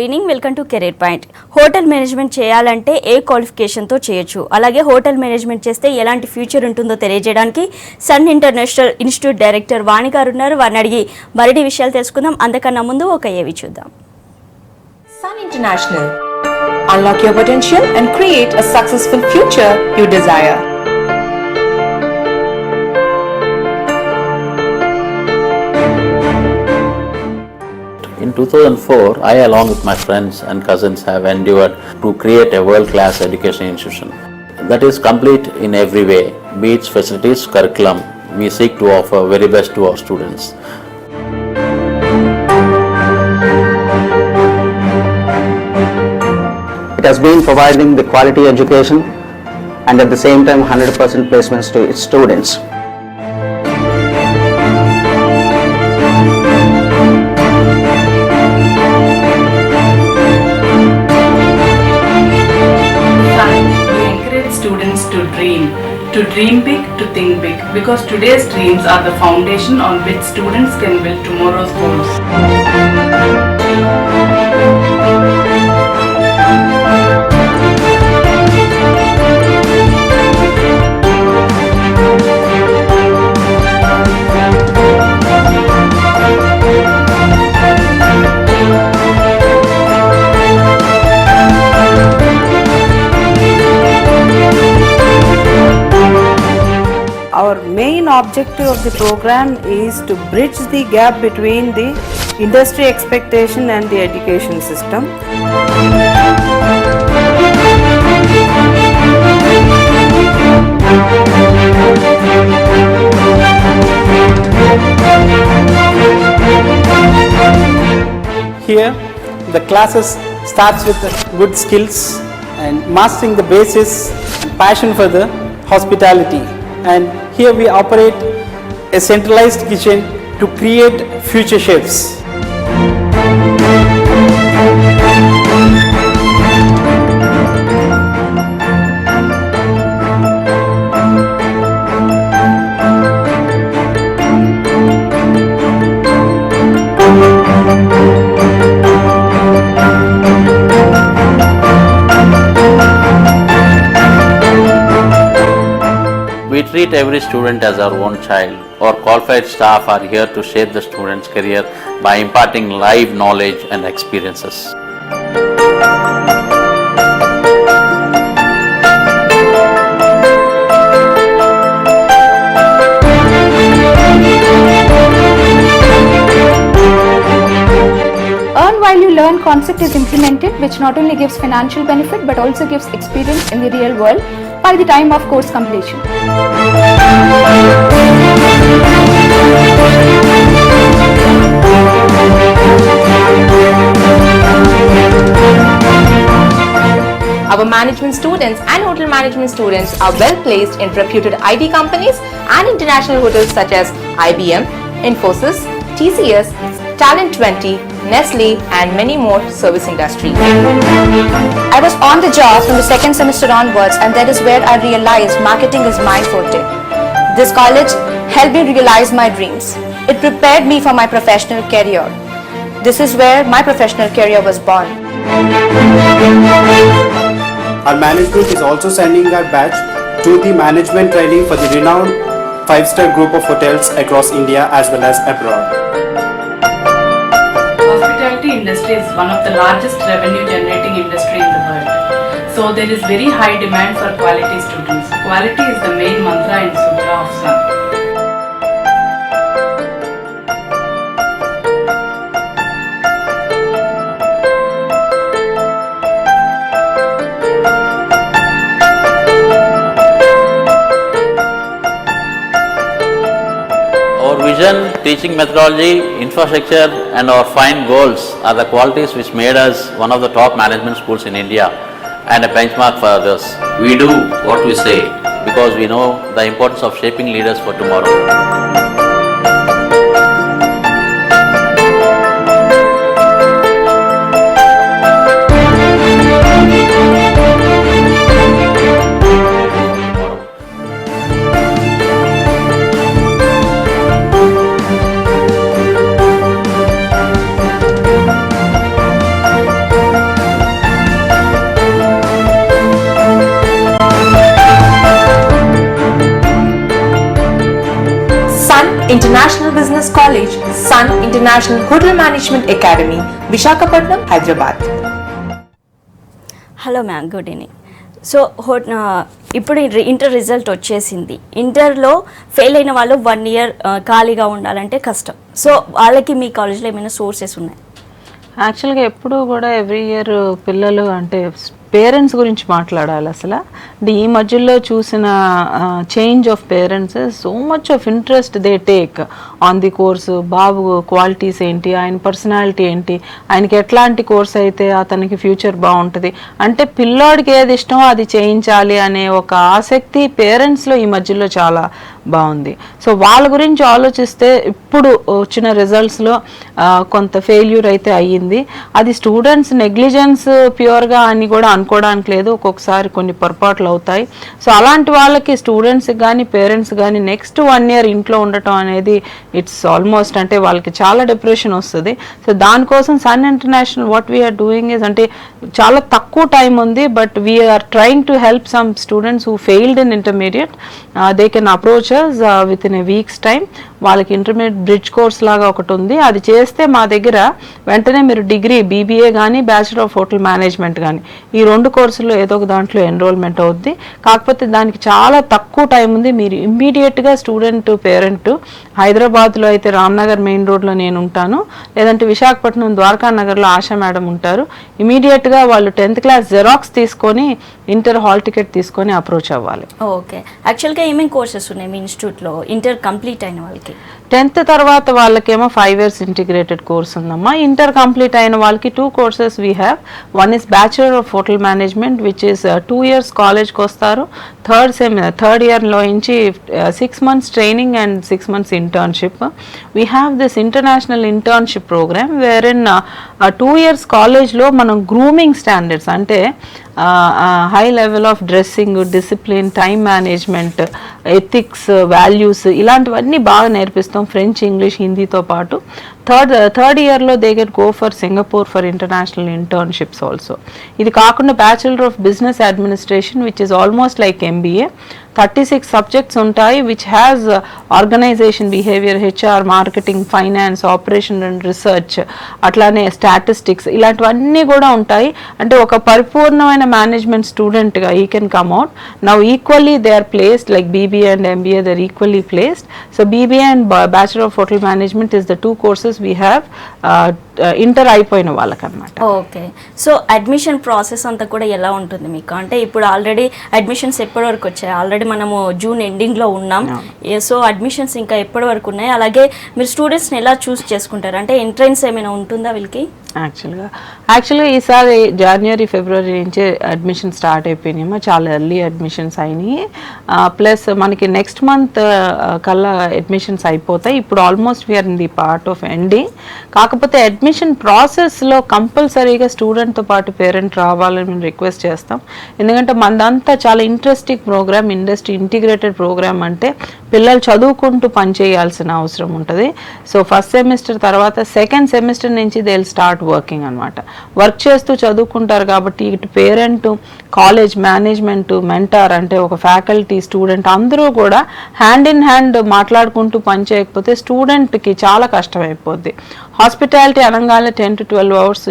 Evening, welcome to career point. Hotel management చేయాలంటే ఏ క్వాలిఫికేషన్తో చేయొచ్చు, అలాగే హోటల్ మేనేజ్మెంట్ చేస్తే ఎలాంటి ఫ్యూచర్ ఉంటుందో తెలియజేయడానికి సన్ ఇంటర్నేషనల్ ఇన్స్టిట్యూట్ డైరెక్టర్ వాణి గారు ఉన్నారు. వారిని అడిగి మరిన్ని విషయాలు తెలుసుకుందాం. అందుకన్నా ముందు ఒక ఏవి చూద్దాం. Sun International. Unlock your potential and create a successful future you desire. In 2004, I along with my friends and cousins have endeavored to create a world-class education institution that is complete in every way, be it facilities, curriculum. We seek to offer very best to our students. It has been providing the quality education and at the same time 100% placements to its students. Students to dream big, to think big, because today's dreams are the foundation on which students can build tomorrow's goals. Our main objective of the program is to bridge the gap between the industry expectation and the education system. Here, the classes starts with good skills and mastering the basis and passion for the hospitality. And here we operate a centralized kitchen to create future chefs. We treat every student as our own child. Our qualified staff are here to shape the student's career by imparting live knowledge and experiences. Earn while you learn concept is implemented, which not only gives financial benefit but also gives experience in the real world by the time of course completion. Our management students and hotel management students are well placed in reputed IT companies and international hotels such as IBM, Infosys, TCS, Talent 20, Nestle and many more service industry. I was on the job from the second semester onwards, and that is where I realized marketing is my forte. This college helped me realize my dreams. It prepared me for my professional career. This is where my professional career was born. Our management is also sending our batch to the management training for the renowned 5-star group of hotels across India as well as abroad. Hospitality industry is one of the largest revenue generating industry in the world. So there is very high demand for quality students. Quality is the main mantra in Sutra of Sun. Our vision, teaching methodology, infrastructure and our fine goals are the qualities which made us one of the top management schools in India and a benchmark for others. We do what we say because we know the importance of shaping leaders for tomorrow. Business College, Sun International Hotel Management Academy, Visakhapatnam, Hyderabad. Hello ma'am, good evening. So ఇప్పుడు inter result వచ్చేసింది. ఇంటర్లో fail అయిన వాళ్ళు 1 year ఖాళీగా ఉండాలంటే కష్టం. So వాళ్ళకి మీ కాలేజ్లో ఏమైనా సోర్సెస్ ఉన్నాయి? యాక్చువల్గా ఎప్పుడూ కూడా ఎవ్రీ ఇయర్ పిల్లలు అంటే పేరెంట్స్ గురించి మాట్లాడాలి అసలు. అంటే ఈ మధ్యలో చూసిన change of parents, so much of interest they take on the course. Babu qualities ఏంటి, ఆయన పర్సనాలిటీ ఏంటి, ఆయనకి ఎట్లాంటి కోర్స్ అయితే అతనికి ఫ్యూచర్ బాగుంటుంది అంటే పిల్లోడికి ఏది ఇష్టమో అది చేయించాలి అనే ఒక ఆసక్తి పేరెంట్స్లో ఈ మధ్యలో చాలా బాగుంది. సో వాళ్ళ గురించి ఆలోచిస్తే ఇప్పుడు వచ్చిన రిజల్ట్స్లో కొంత ఫెయిల్యూర్ అయితే అయ్యింది. అది స్టూడెంట్స్ నెగ్లిజెన్స్ ప్యూర్గా అని కూడా అనుకోవడానికి లేదు, ఒక్కొక్కసారి కొన్ని పొరపాట్లు అవుతాయి. సో అలాంటి వాళ్ళకి స్టూడెంట్స్కి కానీ పేరెంట్స్ కానీ నెక్స్ట్ 1 year ఇంట్లో ఉండటం అనేది ఇట్స్ ఆల్మోస్ట్ అంటే వాళ్ళకి చాలా డిప్రెషన్ వస్తుంది. సో దానికోసం Sun International what we are doing is అంటే చాలా తక్కువ టైం ఉంది, but we are trying to help some students who failed in intermediate. They can approach with in a weeks time. వాళ్ళకి ఇంటర్మీడియట్ బ్రిడ్జ్ కోర్స్ లాగా ఒకటి ఉంది, అది చేస్తే మా దగ్గర వెంటనే మీరు డిగ్రీ BBA కానీ బ్యాచిలర్ ఆఫ్ హోటల్ మేనేజ్మెంట్ కానీ ఈ 2 కోర్సుల్లో ఏదో ఒక దాంట్లో ఎన్రోల్మెంట్ అవుద్ది. కాకపోతే దానికి చాలా తక్కువ టైం ఉంది. మీరు ఇమ్మీడియట్గా స్టూడెంట్ పేరెంట్ హైదరాబాద్లో అయితే రామ్నగర్ మెయిన్ రోడ్లో నేను ఉంటాను, లేదంటే విశాఖపట్నం ద్వారకా నగర్లో ఆశా మేడం ఉంటారు. ఇమీడియట్గా వాళ్ళు 10th class జెరాక్స్ తీసుకొని ఇంటర్ హాల్ టికెట్ తీసుకొని అప్రోచ్ అవ్వాలి. ఓకే, యాక్చువల్గా ఏమేమి కోర్సెస్ ఉన్నాయి మీ ఇన్స్టిట్యూట్లో ఇంటర్ కంప్లీట్ అయిన వాళ్ళకి? 10th తర్వాత వాళ్ళకేమో 5 years ఇంటిగ్రేటెడ్ కోర్స్ ఉందమ్మా. ఇంటర్ కంప్లీట్ అయిన వాళ్ళకి 2 courses we have. One is bachelor of hotel management which is 2 years కాలేజ్కి వస్తారు. థర్డ్ ఇయర్లో నుంచి 6 months training and 6 months internship. We have this international internship programme where in 2 years కాలేజ్లో మనం grooming standards అంటే high level of dressing, discipline, time management, ethics, values ఇలాంటివన్నీ బాగా నేర్పిస్తాం. ఫ్రెంచ్, ఇంగ్లీష్, హిందీతో పాటు థర్డ్ ఇయర్లో they can go for Singapore for international internships also. ఇది కాకుండా bachelor of business administration which is almost like MBA. 36 subjects ఉంటాయి which has organisation behaviour, HR, marketing, finance, operation and research, అట్లానే statistics ఇలాంటివన్నీ కూడా ఉంటాయి. అంటే ఒక పరిపూర్ణమైన మేనేజ్మెంట్ స్టూడెంట్గా ఈ can come out. Now equally they are placed like BBA and MBA, they are equally placed. So BBA and Bachelor of Hotel Management is the 2 courses we have inter అయిపోయిన వాళ్ళకి అనమాట. ఓకే, సో అడ్మిషన్ ప్రాసెస్ అంతా కూడా ఎలా ఉంటుంది మీకు? అంటే ఇప్పుడు ఆల్రెడీ అడ్మిషన్స్ ఎప్పటి వరకు వచ్చాయి? ఆల్రెడీ మనము June ఎండింగ్లో ఉన్నాం. సో అడ్మిషన్స్ ఇంకా ఎప్పటి వరకు ఉన్నాయి? అలాగే మీరు స్టూడెంట్స్ని ఎలా చూస్ చేసుకుంటారు? అంటే ఎంట్రన్స్ ఏమైనా ఉంటుందా వీళ్ళకి? యాక్చువల్గా ఈసారి January, February నుంచే అడ్మిషన్ స్టార్ట్ అయిపోయినాయి, చాలా ఎర్లీ అడ్మిషన్స్ అయినాయి. ప్లస్ మనకి నెక్స్ట్ మంత్ కల్లా అడ్మిషన్స్ అయిపోతాయి. ఇప్పుడు almost we are in the part of ending. కాకపోతే అడ్మిషన్ ప్రాసెస్లో కంపల్సరీగా స్టూడెంట్తో పాటు పేరెంట్ రావాలని మేము రిక్వెస్ట్ చేస్తాం. ఎందుకంటే మనదంతా చాలా interesting programme, industry integrated programme. అంటే పిల్లలు చదువుకుంటూ పనిచేయాల్సిన అవసరం ఉంటుంది. సో ఫస్ట్ సెమిస్టర్ తర్వాత సెకండ్ సెమిస్టర్ నుంచి దే విల్ స్టార్ట్ వర్కింగ్ అనమాట. వర్క్ చేస్తూ చదువుకుంటారు కాబట్టి ఇటు పేరెంట్, కాలేజ్ మేనేజ్మెంట్, మెంటార్ అంటే ఒక ఫ్యాకల్టీ, స్టూడెంట్ అందరూ కూడా హ్యాండ్ ఇన్ హ్యాండ్ మాట్లాడుకుంటూ పని చేయకపోతే స్టూడెంట్కి చాలా కష్టమైపోద్ది. హాస్పిటాలిటీ అనగానే 10 to 12 hours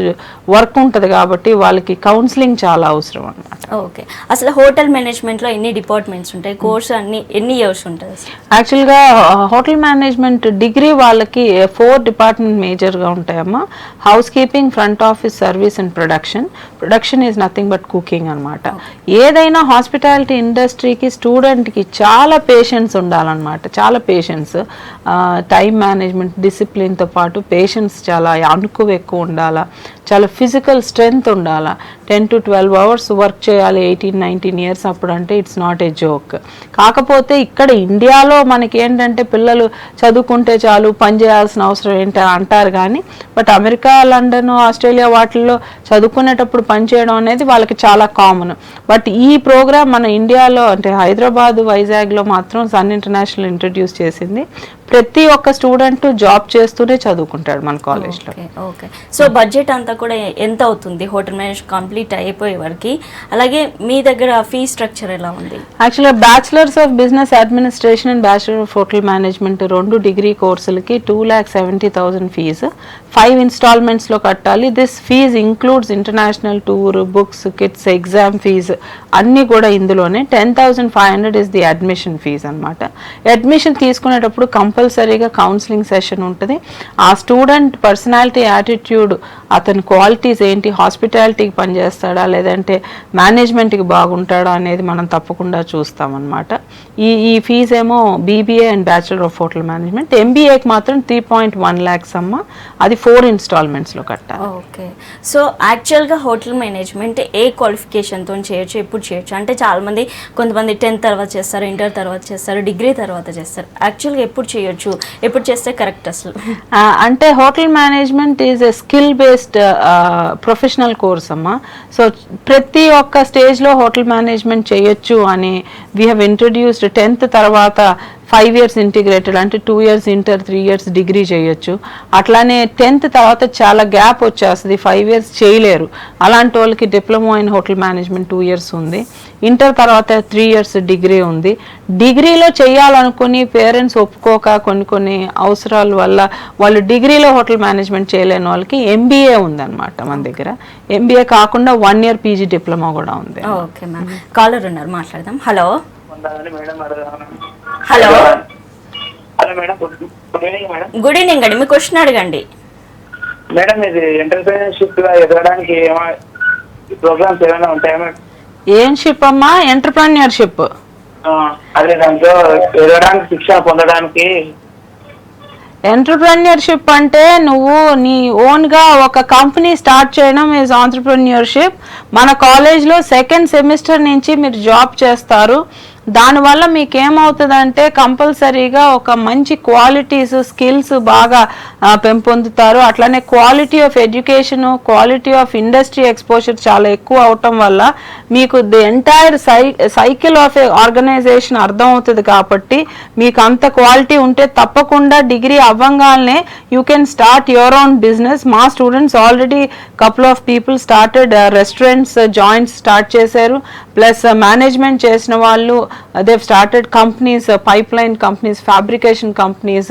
వర్క్ ఉంటుంది కాబట్టి వాళ్ళకి కౌన్సిలింగ్ చాలా అవసరం అనమాట. ఓకే, అసలు హోటల్ మేనేజ్మెంట్లో ఎన్ని డిపార్ట్మెంట్స్ ఉంటాయి? కోర్స్ ఎన్ని ఇయర్స్ ఉంటుంది? యాక్చువల్గా హోటల్ మేనేజ్మెంట్ డిగ్రీ వాళ్ళకి 4 డిపార్ట్మెంట్ మేజర్గా ఉంటాయమ్మా. Housekeeping, front office, service and production. Production is nothing but cooking అనమాట. ఏదైనా హాస్పిటాలిటీ ఇండస్ట్రీకి స్టూడెంట్కి చాలా పేషెన్స్ ఉండాలన్నమాట, చాలా పేషెన్స్. టైం మేనేజ్మెంట్, డిసిప్లిన్తో పాటు పేషెన్స్ చాలా అనుకువ ఎక్కువ ఉండాలా, చాలా ఫిజికల్ స్ట్రెంగ్త్ ఉండాలా. 10 to 12 hours వర్క్ చేయాలి 18-19 years అప్పుడు అంటే ఇట్స్ నాట్ ఏ జోక్. కాకపోతే ఇక్కడ ఇండియాలో మనకి ఏంటంటే పిల్లలు చదువుకుంటే చాలు, పని చేయాల్సిన అవసరం ఏంటి అంటారు కానీ, బట్ అమెరికా, లండన్, ఆస్ట్రేలియా వాటిల్లో చదువుకునేటప్పుడు పని చేయడం అనేది వాళ్ళకి చాలా కామన్. బట్ ఈ ప్రోగ్రామ్ మన ఇండియాలో అంటే హైదరాబాద్, వైజాగ్లో మాత్రం సన్ ఇంటర్నేషనల్ ఇంట్రడ్యూస్ చేసింది. ప్రతి ఒక్క స్టూడెంట్ జాబ్ చేస్తూనే చదువుకుంటాడు మన కాలేజ్లో. ఓకే. సో బడ్జెట్ అంతా కూడా ఎంత అవుతుంది హోటల్ మేనేజ్మెంట్ కంప్లీట్ అయిపోయే వరకు? అలాగే మీ దగ్గర ఫీ స్ట్రక్చర్ ఎలా ఉంది? యాక్చువల్గా bachelors of business administration and bachelor of hotel management 2 degree కోర్సులకి 2,70,000 ఫీజు 5 ఇన్స్టాల్మెంట్స్లో కట్టాలి. This fee includes international tour, books, kits, exam fee అన్నీ కూడా ఇందులోనే. 10,500 ఇస్ ది అడ్మిషన్ ఫీజ్ అనమాట. అడ్మిషన్ తీసుకునేటప్పుడు కంపల్సరీగా కౌన్సిలింగ్ సెషన్ ఉంటుంది. ఆ స్టూడెంట్ పర్సనాలిటీ, యాటిట్యూడ్, అతని క్వాలిటీస్ ఏంటి, హాస్పిటాలిటీకి పనిచేస్తాడా లేదంటే మేనేజ్మెంట్కి బాగుంటాడా అనేది మనం తప్పకుండా చూస్తామన్నమాట. ఈ ఫీజ్ ఏమో BBA and bachelor of hotel management. ఎంబీఏకి మాత్రం 3.1 lakhs అమ్మ, అది 4 ఇన్స్టాల్మెంట్స్లో కట్టాలి. ఓకే. సో యాక్చువల్గా హోటల్ మేనేజ్మెంట్ ఏ క్వాలిఫికేషన్తో చేయొచ్చు, ఎప్పుడు చేయొచ్చు? అంటే చాలామంది కొంతమంది 10th తర్వాత చేస్తారు, ఇంటర్ తర్వాత చేస్తారు, డిగ్రీ తర్వాత చేస్తారు. యాక్చువల్గా ఎప్పుడు చేయొచ్చు, ఎప్పుడు చేస్తే కరెక్ట్ అసలు? అంటే hotel management is a skill based professional course అమ్మా. సో ప్రతి ఒక్క స్టేజ్లో హోటల్ మేనేజ్మెంట్ చేయొచ్చు అని వీ హ్యావ్ ఇంట్రడ్యూస్డ్. 10th తర్వాత 5 years ఇంటిగ్రేటెడ్, అంటే 2 years ఇంటర్, 3 years డిగ్రీ చేయొచ్చు. అట్లానే 10th తర్వాత చాలా గ్యాప్ వచ్చేస్తుంది, 5 years చేయలేరు. అలాంటి వాళ్ళకి diploma in hotel management 2 years ఉంది. ఇంటర్ తర్వాత 3 years డిగ్రీ ఉంది. డిగ్రీలో చేయాలనుకుని పేరెంట్స్ ఒప్పుకోక కొన్ని అవసరాల వల్ల వాళ్ళు డిగ్రీలో హోటల్ మేనేజ్మెంట్ చేయలేని వాళ్ళకి ఎంబీఏ ఉందన్నమాట మన దగ్గర. ఎంబీఏ కాకుండా 1 year పీజీ డిప్లొమా కూడా ఉంది. Okay ma'am. కాలర్ ఉన్నారు, మాట్లాడదాం. Hello hello hello madam, good evening madam. Good evening అండి, మీ క్వశ్చన్ అడగండి. మేడం, ఇది ఎంటర్ప్రెన్యూర్షిప్ గా ఎదగడానికి ప్రోగ్రామ్స్ ఏమైనా ఉంటాయా మేడం? ఏం షిప్ అమ్మా? ఎంటర్ప్రెన్యూర్షిప్. అదే దాంట్లో ఎదగడానికి శిక్షణ పొందడానికి. ఎంటర్ప్రెన్యూర్షిప్ అంటే నువ్వు నీ ఓన్గా ఒక కంపెనీ స్టార్ట్ చేయడం ఈజ్ ఆంటర్ప్రెన్యూర్షిప్. మన కాలేజ్లో 2nd semester నుంచి మీరు జాబ్ చేస్తారు. దానివల్ల మీకేమవుతుందంటే కంపల్సరీగా ఒక మంచి క్వాలిటీస్, స్కిల్స్ బాగా పెంపొందుతారు. అట్లానే quality of education, quality of industry exposure చాలా ఎక్కువ అవటం వల్ల మీకు the entire cycle of a organization అర్థం అవుతుంది. కాబట్టి మీకు అంత క్వాలిటీ ఉంటే తప్పకుండా డిగ్రీ అవ్వంగానే you can start your own business. మా students already couple of people started restaurants, joints start చేశారు. ప్లస్ మేనేజ్మెంట్ చేసిన వాళ్ళు they've started companies, pipeline companies, fabrication companies,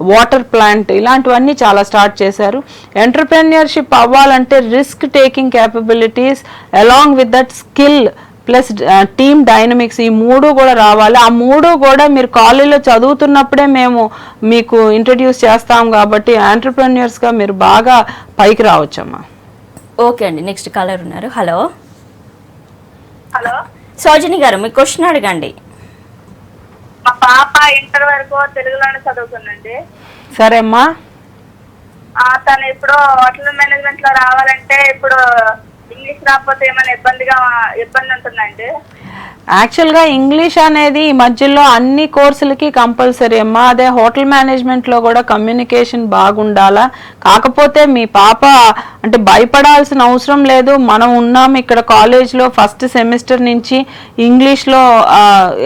water plant, ఇలాంటివన్నీ చాలా స్టార్ట్ చేశారు. ఎంటర్ప్రెన్యూర్షిప్ అవ్వాలంటే risk taking capabilities along with that skill plus team dynamics, ఈ 3 కూడా రావాలి. ఆ 3 కూడా మీరు కాలేజీలో చదువుతున్నప్పుడే మేము మీకు ఇంట్రడ్యూస్ చేస్తాం కాబట్టి ఎంటర్ప్రెన్యూర్స్గా మీరు బాగా పైకి రావచ్చమ్మా. ఓకే అండి, నెక్స్ట్ కాలర్ ఉన్నారు. హలో హలో సౌజని గారు, మీ క్వశ్చన్ అడగండి. మా పాప ఇంటర్ వరకు తెలుగులోనే చదువుతుందండి. సరే అమ్మా. తను ఇప్పుడు హోటల్ మేనేజ్మెంట్ లో రావాలంటే ఇప్పుడు ఇంగ్లీష్ రాకపోతే ఏమైనా ఇబ్బంది ఉంటుందండి? యాక్చువల్గా ఇంగ్లీష్ అనేది ఈ మధ్యలో అన్ని కోర్సులకి కంపల్సరీ అమ్మా. అదే హోటల్ మేనేజ్మెంట్లో కూడా కమ్యూనికేషన్ బాగుండాలా. కాకపోతే మీ పాప అంటే భయపడాల్సిన అవసరం లేదు. మనం ఉన్నాం ఇక్కడ కాలేజ్లో 1st semester నుంచి ఇంగ్లీష్లో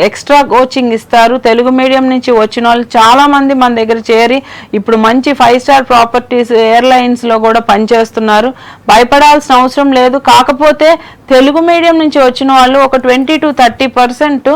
ఎక్స్ట్రా కోచింగ్ ఇస్తారు. తెలుగు మీడియం నుంచి వచ్చిన వాళ్ళు చాలామంది మన దగ్గర చేరి ఇప్పుడు మంచి 5-star ప్రాపర్టీస్, ఎయిర్లైన్స్లో కూడా పనిచేస్తున్నారు. భయపడాల్సిన అవసరం లేదు. కాకపోతే తెలుగు మీడియం నుంచి వచ్చిన వాళ్ళు ఒక 20 to 30%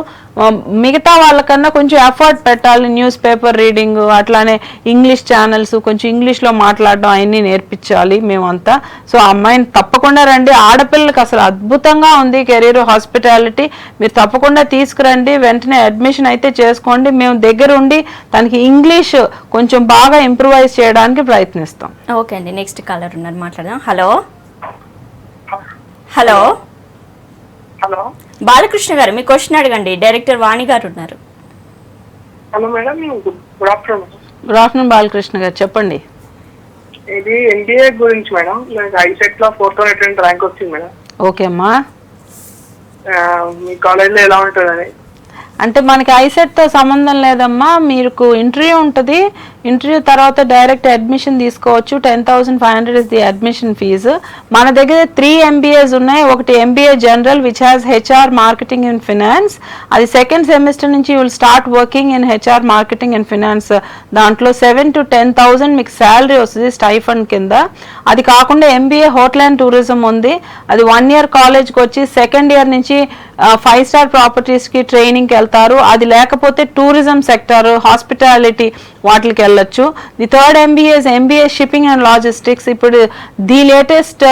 మిగతా వాళ్ళకన్నా కొంచెం ఎఫర్ట్ పెట్టాలి. న్యూస్ పేపర్ రీడింగ్, అట్లానే ఇంగ్లీష్ ఛానల్స్, కొంచెం ఇంగ్లీష్లో మాట్లాడడం అవన్నీ నేర్పించాలి మేమంతా. సో అమ్మాయిని తప్పకుండా రండి. ఆడపిల్లకి అసలు అద్భుతంగా ఉంది కెరీర్ హాస్పిటాలిటీ. మీరు తప్పకుండా తీసుకురండి, వెంటనే అడ్మిషన్ అయితే చేసుకోండి. మేము దగ్గర ఉండి తనకి ఇంగ్లీష్ కొంచెం బాగా ఇంప్రూవైజ్ చేయడానికి ప్రయత్నిస్తాం. ఓకే అండి, నెక్స్ట్ కాలర్ ఉన్నారు, మాట్లాడదాం. హలో హలో హలో బాలకృష్ణ గారు, మీ క్వశ్చన్ అడగండి. డైరెక్టర్ వాణి గారు ఉన్నారు. Hello madam, good afternoon. Good afternoon Balakrishna గారు, చెప్పండి. ఇది ఎంబీఏ గురించి మేడం. నాకు ఐసెట్ లో 4th ర్యాంక్ వచ్చింది మేడం. ఓకే అమ్మా. మీ కాలేజ్లో ఎలా ఉంటుందని? అంటే మనకి ఐసెట్తో సంబంధం లేదమ్మా. మీకు ఇంటర్వ్యూ ఉంటుంది. ఇంటర్వ్యూ తర్వాత డైరెక్ట్ అడ్మిషన్ తీసుకోవచ్చు. 10,500 ఇస్ ది అడ్మిషన్ ఫీజు. మన దగ్గర 3 MBAs ఉన్నాయి. ఒకటి MBA general which has HR marketing and finance. అది సెకండ్ సెమిస్టర్ నుంచి you will start working in HR marketing and finance. దాంట్లో 7,000 to 10,000 మీకు శాలరీ వస్తుంది స్టైఫండ్ కింద. అది కాకుండా MBA హోటల్ అండ్ టూరిజం ఉంది. అది 1 year కాలేజ్కి వచ్చి సెకండ్ ఇయర్ నుంచి 5-star ప్రాపర్టీస్కి ట్రైనింగ్కి వెళ్తారు. అది లేకపోతే టూరిజం సెక్టర్, హాస్పిటాలిటీ వాటికి వెళ్ళొచ్చు. The third MBA is MBA shipping and logistics. ఇప్పుడు the latest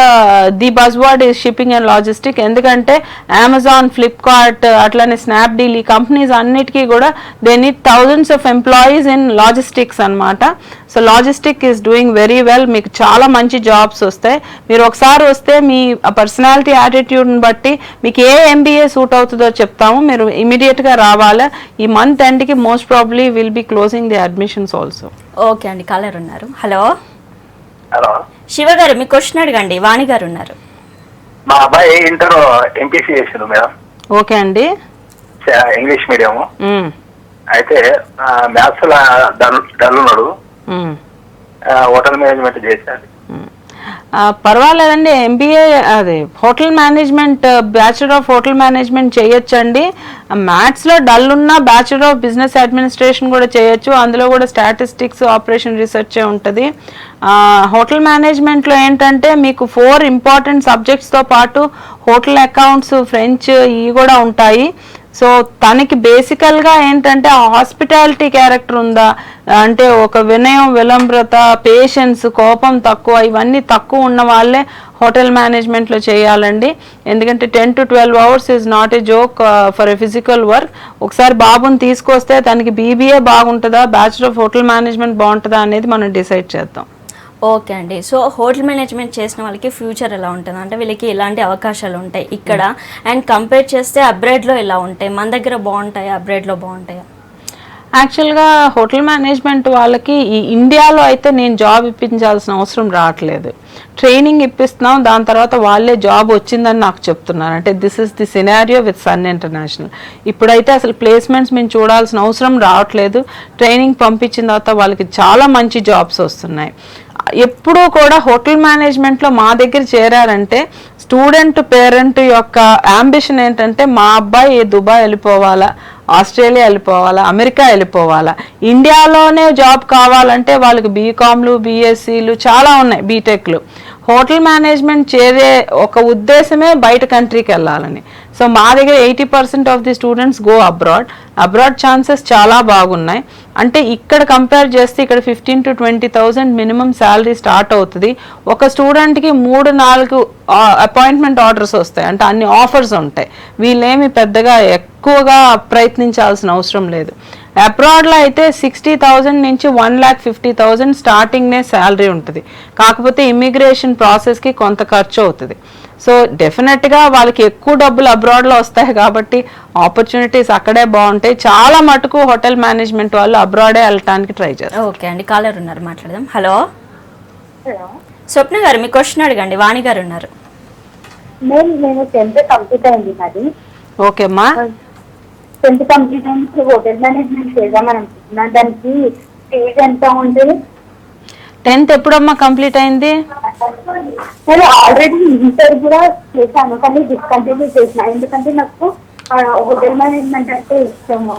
the buzzword is shipping and logistic. ఎందుకంటే అమెజాన్, ఫ్లిప్కార్ట్, అట్లానే స్నాప్డీల్ ఈ కంపెనీస్ అన్నిటికీ కూడా they need thousands of employees in logistics అనమాట. So logistic is doing very well. మీకు చాలా మంచి జాబ్స్ వస్తాయి. మీరు ఒకసారి వస్తే మీ పర్సనాలిటీ యాటిట్యూడ్ని బట్టి మీకు ఏ MBA సూట్ అవుతుందో చెప్తాము. మీరు ఇమీడియట్గా రావాలా. ఈ మంత్ ఎండ్కి most probably will be closing the admissions also. Okay అండి, కాలర్ ఉన్నారు. హలో హలో, శివ గారు, మీ క్వశ్చన్ అడగండి. వాణి గారు ఉన్నారు. మా అబ్బాయి ఇంటర్ ఎంపీసీ చేసిండు మేడం, ఓకే అండి. English medium. అయితే మ్యాథ్స్ లో డల్ ఉన్నాడు. హోటల్ మేనేజ్మెంట్ చేశాడు. పర్వాలేదండి. MBA అదే hotel management, bachelor of hotel management చేయొచ్చండి. మ్యాథ్స్లో డల్ ఉన్న బ్యాచులర్ ఆఫ్ బిజినెస్ అడ్మినిస్ట్రేషన్ కూడా చేయొచ్చు. అందులో కూడా స్టాటిస్టిక్స్, ఆపరేషన్ రీసెర్చే ఉంటుంది. హోటల్ మేనేజ్మెంట్లో ఏంటంటే మీకు 4 ఇంపార్టెంట్ సబ్జెక్ట్స్తో పాటు హోటల్ అకౌంట్స్, ఫ్రెంచ్ ఇవి కూడా ఉంటాయి. సో తనకి బేసికల్గా ఏంటంటే హాస్పిటాలిటీ క్యారెక్టర్ ఉందా అంటే ఒక వినయం, విలంబ్రత, పేషెన్స్, కోపం తక్కువ, ఇవన్నీ తక్కువ ఉన్న వాళ్ళే హోటల్ మేనేజ్మెంట్లో చేయాలండి. ఎందుకంటే 10 to 12 hours is not a joke for a physical work. ఒకసారి బాబుని తీసుకొస్తే తనకి BBA బాగుంటుందా, బ్యాచులర్ ఆఫ్ హోటల్ మేనేజ్మెంట్ బాగుంటుందా అనేది మనం డిసైడ్ చేద్దాం. ఓకే అండి. సో హోటల్ మేనేజ్మెంట్ చేసిన వాళ్ళకి ఫ్యూచర్ ఎలా ఉంటుంది అంటే వీళ్ళకి ఎలాంటి అవకాశాలు ఉంటాయి ఇక్కడ అండ్ కంపేర్ చేస్తే అబ్రాడ్లో ఎలా ఉంటాయి? మన దగ్గర బాగుంటాయా, అబ్రాడ్లో బాగుంటాయా? యాక్చువల్గా హోటల్ మేనేజ్మెంట్ వాళ్ళకి ఈ ఇండియాలో అయితే నేను జాబ్ ఇప్పించాల్సిన అవసరం రావట్లేదు. ట్రైనింగ్ ఇప్పిస్తున్నాం, దాని తర్వాత వాళ్ళే జాబ్ వచ్చిందని నాకు చెప్తున్నారు. అంటే this is the scenario with Sun International. ఇప్పుడైతే అసలు ప్లేస్మెంట్స్ మేము చూడాల్సిన అవసరం రావట్లేదు. ట్రైనింగ్ పంపించిన తర్వాత వాళ్ళకి చాలా మంచి జాబ్స్ వస్తున్నాయి. ఎప్పుడూ కూడా హోటల్ మేనేజ్మెంట్లో మా దగ్గర చేరారంటే స్టూడెంట్, పేరెంట్ యొక్క అంబిషన్ ఏంటంటే మా అబ్బాయి దుబాయ్ వెళ్ళిపోవాలా, ఆస్ట్రేలియా వెళ్ళిపోవాలా, అమెరికా వెళ్ళిపోవాలా. ఇండియాలోనే జాబ్ కావాలంటే వాళ్ళకి BComలు, BScలు చాలా ఉన్నాయి, బీటెక్లు. హోటల్ మేనేజ్మెంట్ చేరే ఒక ఉద్దేశమే బయట కంట్రీకి వెళ్ళాలని. సో మా దగ్గర 80% of the students go abroad. Abroad chances చాలా బాగున్నాయి. అంటే ఇక్కడ కంపేర్ చేస్తే ఇక్కడ 15,000 to 20,000 మినిమం శాలరీ స్టార్ట్ అవుతుంది. ఒక స్టూడెంట్కి 3-4 అపాయింట్మెంట్ ఆర్డర్స్ వస్తాయి, అంటే అన్ని ఆఫర్స్ ఉంటాయి. వీళ్ళేమి పెద్దగా ఎక్కువగా ప్రయత్నించాల్సిన అవసరం లేదు. అబ్రాడ్లో అయితే 60,000 నుంచి 1,50,000 స్టార్టింగ్నే శాలరీ ఉంటుంది. కాకపోతే ఇమిగ్రేషన్ ప్రాసెస్కి కొంత ఖర్చు అవుతుంది. సో డెఫినెట్గా వాళ్ళకి ఎక్కువ డబ్బులు అబ్రాడ్లో వస్తాయి కాబట్టి ఆపర్చునిటీస్ అక్కడే బాగుంటాయి. చాలా మటుకు హోటల్ మేనేజ్మెంట్ వాళ్ళు అబ్రాడే వెళ్ళటానికి ట్రై చేస్తారు. ఓకే అండి, కాలర్ ఉన్నారు, మాట్లాడదాం. హలో స్వప్న గారు, మీ క్వశ్చన్ అడగండి. వాణి గారు ఉన్నారు. నేను 10th కంప్లీట్ అయింది నాది. ఓకే అమ్మా. 10th కంప్లీట్ అయింది, హోటల్ మేనేజ్మెంట్ చేద్దామని అనుకుంటున్నాను. దానికి ఫీజ్ ఎంత ఉంటుంది? 10th ఎప్పుడమ్మా కంప్లీట్ అయింది? నేను ఆల్రెడీ ఇంటర్ కూడా చేశాను కానీ డిస్కంటిన్యూ చేసిన. ఎందుకంటే నాకు హోటల్ మేనేజ్మెంట్ అంటే ఇష్టము.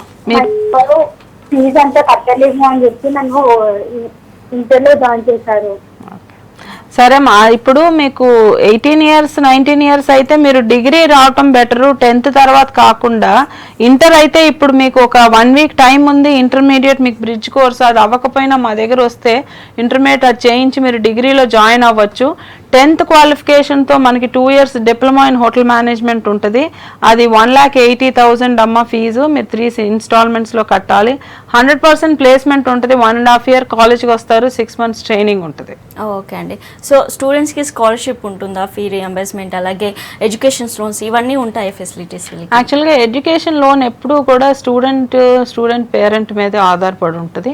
ఫీజ్ అంతా కట్టలేము అని చెప్పి నన్ను ఇంటర్లో జాయిన్ చేశారు. సరే మా, ఇప్పుడు మీకు 18 years 19 years అయితే మీరు డిగ్రీ రావటం బెటరు. 10th తర్వాత కాకుండా ఇంటర్ అయితే ఇప్పుడు మీకు ఒక 1 week టైం ఉంది. ఇంటర్మీడియట్ మీకు బ్రిడ్జ్ కోర్స్ అది అవ్వకపోయినా మా దగ్గర వస్తే ఇంటర్మీడియట్ అది చేయించి మీరు డిగ్రీలో జాయిన్ అవ్వచ్చు. 10th క్వాలిఫికేషన్తో మనకి 2 years diploma in hotel management ఉంటుంది. అది 1,80,000 అమ్మ ఫీజు. మీరు 3 installmentsలో కట్టాలి. 100% ప్లేస్మెంట్ ఉంటుంది. 1.5 year కాలేజ్కి వస్తారు. 6 months ట్రైనింగ్ ఉంటుంది. ఓకే అండి. సో స్టూడెంట్స్కి స్కాలర్షిప్ ఉంటుందా, ఫీ రియంబర్స్మెంట్, అలాగే ఎడ్యుకేషన్ లోన్స్ ఇవన్నీ ఉంటాయి ఫెసిలిటీస్? యాక్చువల్గా ఎడ్యుకేషన్ లోన్ ఎప్పుడూ కూడా స్టూడెంట్ పేరెంట్ మీద ఆధారపడి ఉంటుంది.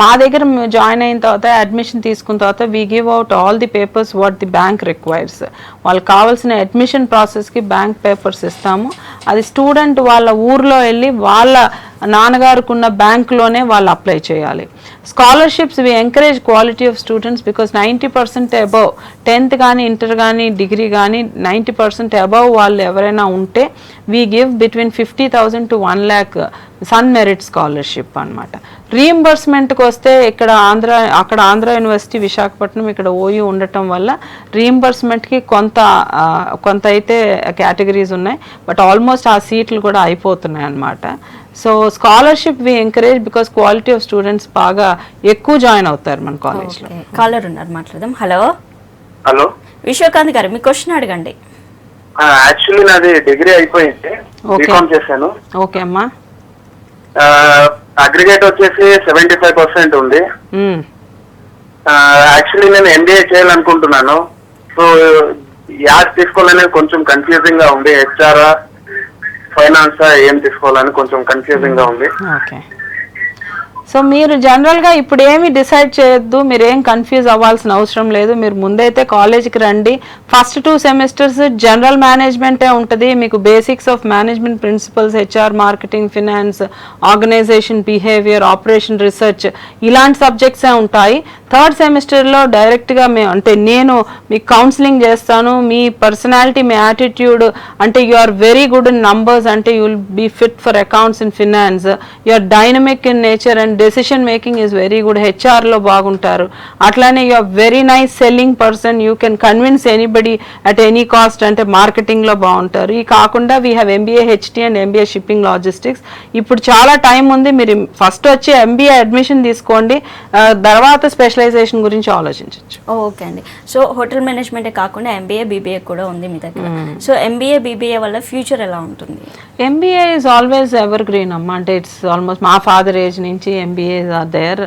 మా దగ్గర జాయిన్ అయిన తర్వాత అడ్మిషన్ తీసుకున్న తర్వాత we give out all the papers what the bank requires. వాళ్ళకి కావాల్సిన అడ్మిషన్ ప్రాసెస్కి బ్యాంక్ పేపర్స్ ఇస్తాము. అది స్టూడెంట్ వాళ్ళ ఊర్లో వెళ్ళి వాళ్ళ నాన్నగారికి ఉన్న బ్యాంకులోనే వాళ్ళు అప్లై చేయాలి. Scholarships, we encourage quality of students because 90% above 10th కానీ ఇంటర్ కానీ డిగ్రీ కానీ 90% above వాళ్ళు ఎవరైనా ఉంటే we give between 50,000 to 1 lakh Sun merit scholarship అనమాట. రీఎంబర్స్మెంట్కి వస్తే ఇక్కడ అక్కడ ఆంధ్ర యూనివర్సిటీ విశాఖపట్నం ఇక్కడ ఓయూ ఉండటం వల్ల రీఎంబర్స్మెంట్కి కొంత అయితే కేటగిరీస్ ఉన్నాయి, బట్ ఆల్మోస్ట్ ఆ సీట్లు కూడా అయిపోతున్నాయి అనమాట. So scholarship we encourage because quality of students బాగా ఎక్కువ జాయిన్ అవుతారు మన కాలేజ్లో. కాలర్ ఉన్నారు, మాట్లాడదాం. హలో హలో విశ్వకాంత్ గారు, మీ క్వశ్చన్ అడగండి. యాక్చువల్లీ నాది డిగ్రీ అయిపోయింది, బీకామ్ చేశాను. ఓకే అమ్మా. అగ్రిగేట్ వచ్చేసి 75% ఉంది. యాక్చువల్లీ నేను ఎంబీఏ చేయాలనుకుంటున్నాను. సో యాడ్ తీసుకోవాలనేది కొంచెం కన్ఫ్యూజింగ్ గా ఉంది. హెచ్ఆర్ ఫైనాన్స్ ఏం తీసుకోవాలని కొంచెం కన్ఫ్యూజింగ్ గా ఉంది. ఓకే, సో మీరు జనరల్గా ఇప్పుడు ఏమి డిసైడ్ చేయొద్దు, మీరు ఏం కన్ఫ్యూజ్ అవ్వాల్సిన అవసరం లేదు. మీరు ముందైతే కాలేజ్కి రండి. ఫస్ట్ 2 సెమిస్టర్స్ జనరల్ మేనేజ్మెంటే ఉంటుంది. మీకు basics of management principles, HR, marketing, finance, organisation, behaviour, operation, research ఇలాంటి సబ్జెక్ట్సే ఉంటాయి. థర్డ్ సెమిస్టర్లో డైరెక్ట్గా నేను మీకు కౌన్సిలింగ్ చేస్తాను. మీ పర్సనాలిటీ, మీ యాటిట్యూడ్ అంటే you are very good in numbers, అంటే you will be fit for accounts in finance, you are dynamic in nature and decision making is very good, హెచ్ఆర్లో బాగుంటారు. అట్లానే you are very nice selling person, you can convince anybody at any cost, అంటే మార్కెటింగ్లో బాగుంటారు. ఈ కాకుండా we have MBA HT and MBA shipping logistics. ఇప్పుడు చాలా టైం ఉంది, మీరు ఫస్ట్ వచ్చి ఎంబీఏ అడ్మిషన్ తీసుకోండి, తర్వాత స్పెషలైజేషన్ గురించి ఆలోచించవచ్చు. ఓకే అండి. సో హోటల్ మేనేజ్మెంటే కాకుండా ఎంబీఏ బీబీఏ కూడా ఉంది మీ దగ్గర. సో ఎంబీఏ బీబీఏ వల్ల ఫ్యూచర్ ఎలా ఉంటుంది? MBA is always evergreen అమ్మ, అంటే ఇట్స్ ఆల్మోస్ట్ మా ఫాదర్ ఏజ్ నుంచి ఎంబీఏస్ ఆర్ దేర్.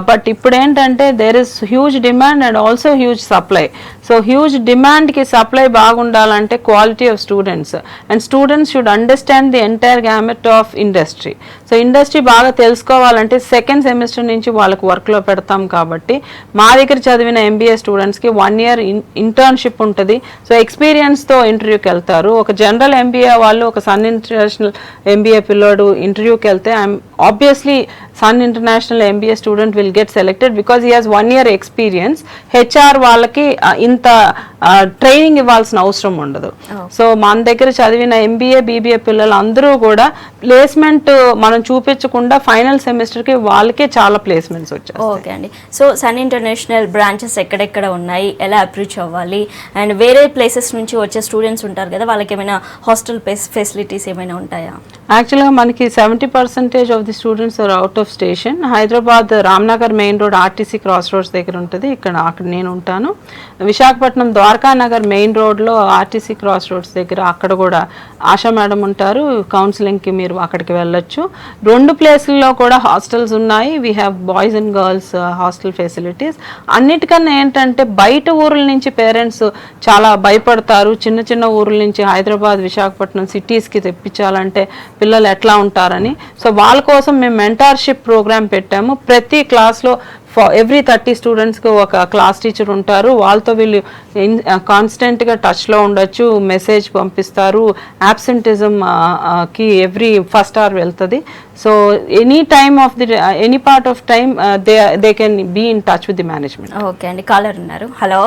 బట్ ఇప్పుడు ఏంటంటే there is huge demand and also huge supply. So huge డిమాండ్కి సప్లై బాగుండాలంటే quality of students and students should understand the entire gamut of industry. So industry బాగా తెలుసుకోవాలంటే second semester నుంచి వాళ్ళకు వర్క్లో పెడతాం కాబట్టి మా దగ్గర చదివిన ఎంబీఏ స్టూడెంట్స్కి 1 year ఇంటర్న్షిప్ ఉంటుంది. సో ఎక్స్పీరియన్స్తో ఇంటర్వ్యూకి వెళ్తారు. ఒక జనరల్ ఎంబీఏ వాళ్ళు ఒక సన్ ఇంటర్నేషనల్ ఎంబీఏ పిల్లోడు ఇంటర్వ్యూకి వెళ్తే obviously Sun International MBA student will get selected because he has 1 year experience. HR వాళ్ళకి ఇంత ట్రైనింగ్ ఇవ్వాల్సిన అవసరం ఉండదు. సో మన దగ్గర చదివిన ఎంబీఏ బీబీఏ పిల్లలు అందరూ కూడా ప్లేస్మెంట్ మనం చూపించకుండా ఫైనల్ సెమిస్టర్కి వాళ్ళకే చాలా ప్లేస్మెంట్స్ వచ్చాయి. ఓకే అండి. సో సన్ ఇంటర్నేషనల్ బ్రాంచెస్ ఎక్కడెక్కడ ఉన్నాయి, ఎలా అప్రోచ్ అవ్వాలి, అండ్ వేరే ప్లేసెస్ నుంచి వచ్చే స్టూడెంట్స్ ఉంటారు కదా, వాళ్ళకి ఏమైనా హాస్టల్ ఫెసిలిటీస్ ఏమైనా ఉంటాయా? యాక్చువల్గా మనకి 70% of the students are out of station. Hyderabad Ramnagar main road RTC cross roads దగ్గర ఉంటుంది, అక్కడ నేను ఉంటాను. విశాఖపట్నం ద్వారకానగర్ మెయిన్ రోడ్లో ఆర్టీసీ క్రాస్ రోడ్స్ దగ్గర అక్కడ కూడా ఆశా మేడం ఉంటారు. కౌన్సిలింగ్కి మీరు అక్కడికి వెళ్ళొచ్చు. 2 ప్లేసుల్లో కూడా హాస్టల్స్ ఉన్నాయి. We have boys and girls hostel facilities. అన్నిటికన్నా ఏంటంటే బయట ఊర్ల నుంచి పేరెంట్స్ చాలా భయపడతారు. చిన్న చిన్న ఊర్ల నుంచి హైదరాబాద్, విశాఖపట్నం సిటీస్కి తెప్పించాలంటే పిల్లలు ఎట్లా ఉంటారని. సో వాళ్ళ కోసం మేము మెంటార్షిప్ ప్రోగ్రామ్ పెట్టాము. ప్రతి క్లాస్లో ఎవ్రీ 30 స్టూడెంట్స్కి ఒక క్లాస్ టీచర్ ఉంటారు. వాళ్ళతో వీళ్ళు కాన్స్టెంట్గా టచ్లో ఉండొచ్చు, మెసేజ్ పంపిస్తారు. యాబ్సెంటిజంకి ఎవ్రీ ఫస్ట్ అవర్ వెళ్తుంది. So any time of the any part of time they can be in touch with the management. Okay అండి. కాలర్ ఉన్నారు. హలో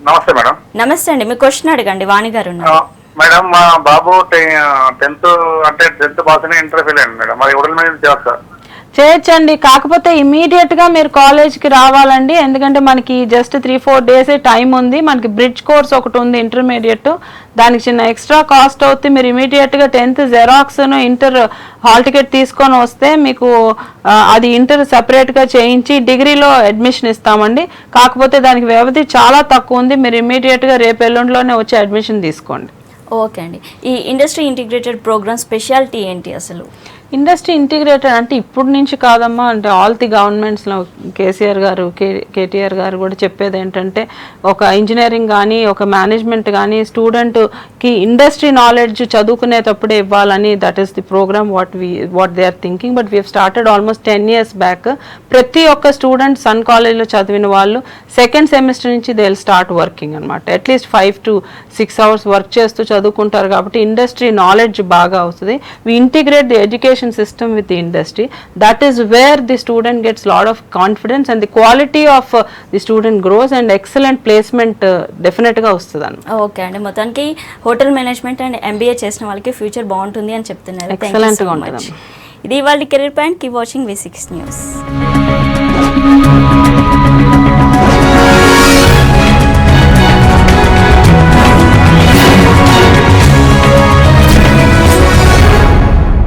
నమస్తే మేడం. నమస్తే అండి, మీ క్వశ్చన్ అడగండి. వాణి గారు ఉన్నారు. మేడం మా బాబు 10th పాస్ అని ఇంటర్ ఫెయిల్ అయ్యాను మేడం. మరి హోటల్ మేనేజ్ చేస్తా చేయొచ్చండి, కాకపోతే ఇమీడియట్గా మీరు కాలేజ్కి రావాలండి. ఎందుకంటే మనకి జస్ట్ 3-4 days టైం ఉంది. మనకి బ్రిడ్జ్ కోర్స్ ఒకటి ఉంది ఇంటర్మీడియట్, దానికి చిన్న ఎక్స్ట్రా కాస్ట్ అవుతుంది. మీరు ఇమీడియట్గా 10th జెరాక్స్ను ఇంటర్ హాల్ టికెట్ తీసుకొని వస్తే మీకు అది ఇంటర్ సపరేట్గా చేయించి డిగ్రీలో అడ్మిషన్ ఇస్తామండి. కాకపోతే దానికి వ్యవధి చాలా తక్కువ ఉంది. మీరు ఇమీడియట్గా రేపు ఎల్లుండిలోనే వచ్చి అడ్మిషన్ తీసుకోండి. ఓకే అండి. ఈ ఇండస్ట్రీ ఇంటిగ్రేటెడ్ ప్రోగ్రామ్ స్పెషాలిటీ ఏంటి అసలు? ఇండస్ట్రీ ఇంటిగ్రేటెడ్ అంటే ఇప్పుడు నుంచి కాదమ్మా, అంటే ఆల్ ది గవర్నమెంట్స్లో కేసీఆర్ గారు, కేటీఆర్ గారు కూడా చెప్పేది ఏంటంటే ఒక ఇంజనీరింగ్ కానీ ఒక మేనేజ్మెంట్ కానీ స్టూడెంట్కి ఇండస్ట్రీ నాలెడ్జ్ చదువుకునేటప్పుడే ఇవ్వాలని. That is the program what they are thinking. But we have started almost 10 years back. ప్రతి ఒక్క స్టూడెంట్ సన్ కాలేజ్లో చదివిన వాళ్ళు సెకండ్ సెమిస్టర్ నుంచి దే విల్ స్టార్ట్ వర్కింగ్ అనమాట. అట్లీస్ట్ 5 to 6 hours వర్క్ చేస్తూ చదువుకుంటారు కాబట్టి ఇండస్ట్రీ నాలెడ్జ్ బాగా అవుతుంది. We integrate the education integration system with the industry, that is where the student gets lot of confidence and the quality of the student grows and excellent placement definitely గా వస్తుందన్న. Okay అండి, మొత్తానికి hotel management and MBA చేసిన వాళ్ళకి future బాగుంటుంది అని చెప్తున్నారు. Excellent గా ఉంటుంది. ఇది వాళ్ళ career point. Keep watching V6 news.